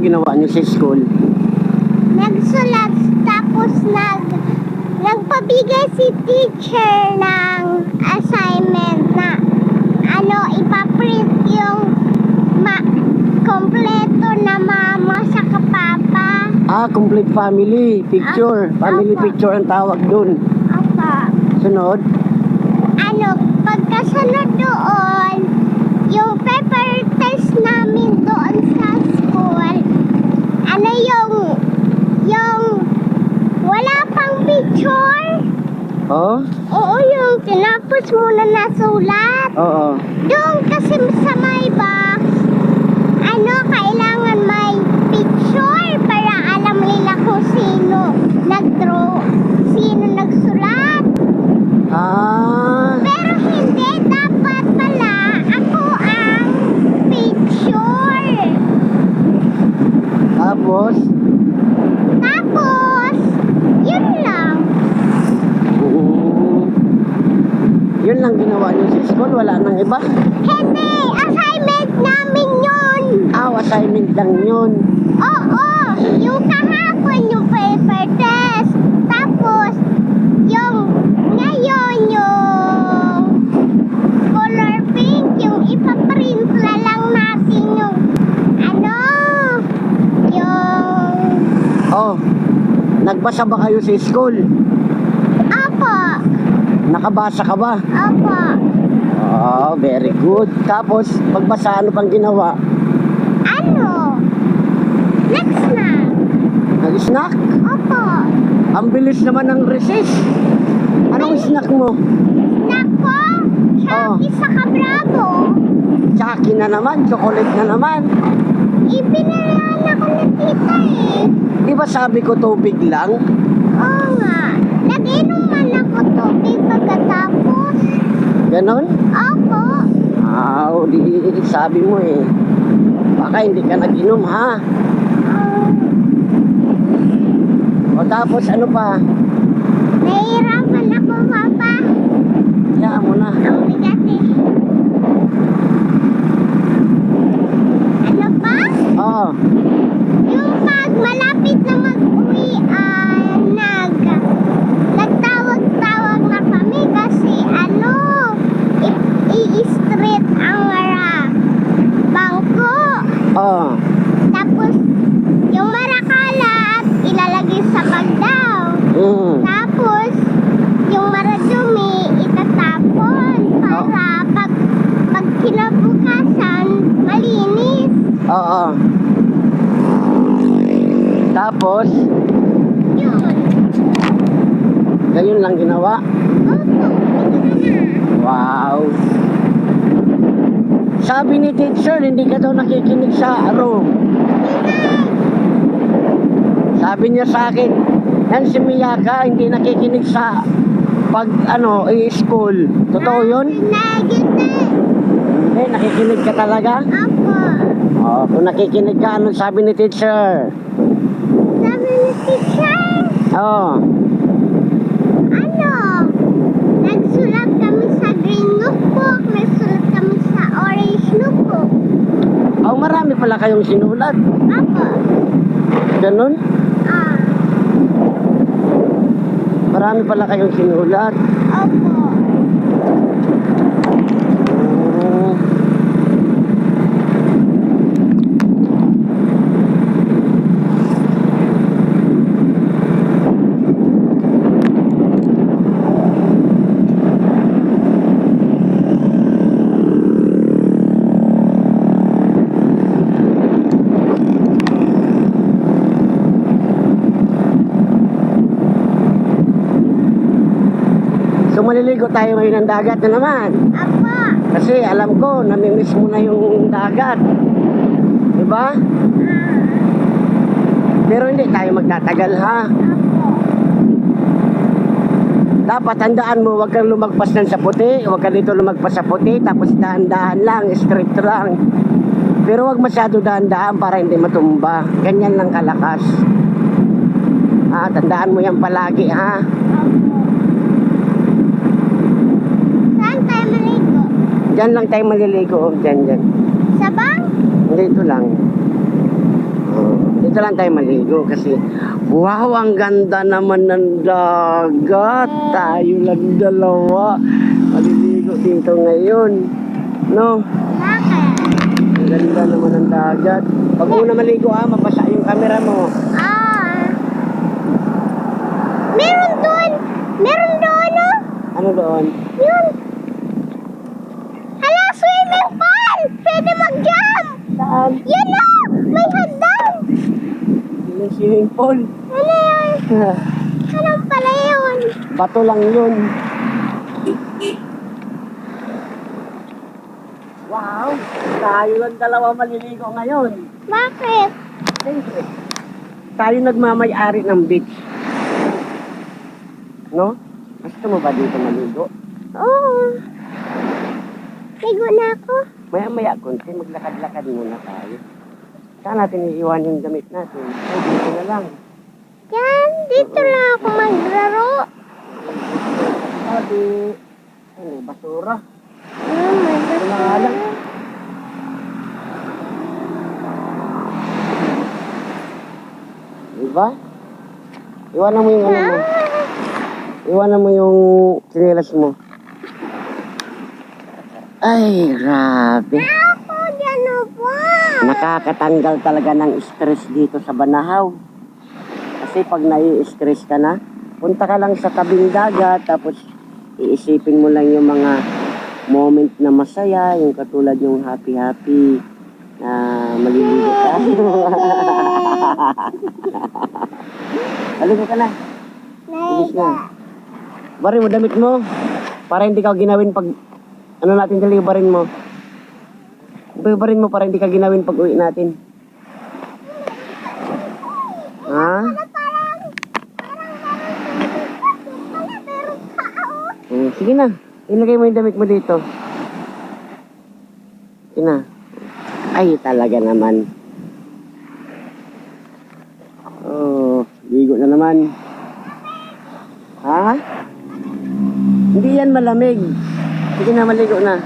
Anong ginawa niyo sa school? Nagsulat tapos nagpabigay si teacher ng assignment na ipaprint yung kompleto na mama sa papa. Complete family picture. Family Opo. picture ang tawag dun. Apa. Sunod? Pagkasunod doon, yung paper test namin doon sa school, yung wala pang picture. Oh? Oo, yung tinapos muna na sulat. Oo. Doon kasi sa may box, kailangan may picture para alam nila kung sino nag-draw, sino nagsulat. Pero hindi, dapat pala ako ang picture. Tapos, Yun lang. yun lang ginawa niyo sa school? Wala nang iba? Hindi, assignment namin yun. Assignment lang yun. Oo, yung kahapon yung paper test. Tapos, yung ngayon yung color pink, yung ipaprint na lang natin yung Oh, nagbasa ba kayo sa school? Apo. Nakabasa ka ba? Apo. Very good. Tapos, pagbasa, ano pang ginawa? Next na. Nag-snack? Opo. Ang bilis naman ng recess. Anong snack mo? Snack ko? Shopee sa Kabravo. Chucky na naman, chocolate na naman. Ipinalaan ako ni tita eh. Di ba sabi ko tubig lang? Oo nga. Nag-inom man ako tubig pagkatapos. Ganon? Opo. Di sabi mo eh. Baka hindi ka nag-inom ha? O tapos ano pa? Nahihirapan ako, Papa. Hayaan mo na. Ang bigat eh. Ano pa? Oo. Yung pag malapit na mag-uwi, nagtawag-tawag na kami kasi i-street ang bangko. Oo. Tapos, yung marakalat, ilalagay sa bag daw. Tapos, yung maradumi, itatapon para pag kinabukasan, malinis. Oo. Tapos, Yun. gayon lang ginawa. Opo, ito na. Wow. Sabi ni teacher, hindi ka daw nakikinig sa room. Sabi niya sa akin, yan si Miyaka, hindi nakikinig sa school. Totoo yun? Hindi, nakikinig ka talaga? Opo. Kung nakikinig ka, anong sabi ni teacher? Sabi ni teacher, nagsulat kami sa green notebook, nagsulat kami sa orange notebook. Marami pala kayong sinulat. Opo. Ganun? Marami pala kayong sinulat. Opo. So maliligo tayo ngayon ng dagat na naman. Opo. Kasi alam ko, namimiss mo na yung dagat. Diba? Pero hindi tayo magtatagal ha. Opo. Dapat tandaan mo, huwag kang lumagpas ng sa puti. Huwag kang dito lumagpas sa puti. Tapos dahan-dahan lang, straight lang. Pero huwag masyado dahan-dahan para hindi matumba. Ganyan lang kalakas. Tandaan mo yan palagi ha. Saan tayo maligo? Diyan lang tayo maliligo. Diyan. Sa bang? Dito lang. dito lang tayo maligo kasi wow, ang ganda naman ng dagat. Tayo lang dalawa. Maliligo dito ngayon. No? Bakit? Ang ganda naman ng dagat. Pag muna maligo mapasa yung camera mo. Meron doon. Meron doon, oh. Ano doon? Yun. Hala, swimming pool! Pwede mag-jump! Saan? Yan o! May hagdan! Yung swimming pool. Ano yun? Anong pala yun? Bato lang yun. Wow! Tayo lang dalawa maliligo ngayon. Bakit? Siyempre. Tayo nagmamay-ari ng beach. No? Gusto mo ba dito maligo? Oo. Ligo na ako. Maya-maya konti, maglakad-lakad muna tayo. Saan natin iiwan yung damit natin? Ay, dito na lang. Yan, dito lang ako maglaro. Sabi, ano, basura. May Ito na nga lang. Diba? Iwanan mo yung ano mo. Iwanan mo yung sinilas mo. Ay, grabe. Ako, dyan o ba? Nakakatanggal talaga ng stress dito sa Banahaw. Kasi pag nai-stress ka na, punta ka lang sa tabing dagat, tapos iisipin mo lang yung mga moment na masaya, yung katulad yung happy-happy na maliligo ka. Maligo ka na. Bilis na. Barin mo damit mo. Para hindi ka ginawin pag ano natin dali barin mo. Barin mo para hindi ka ginawin pag uwi natin. Ha? Sige na. Ilagay mo yung damit mo dito. Sige na. Ay, talaga naman. Oh, ligo na naman. Ha? Hindi yan malamig. Sige na, maligo na.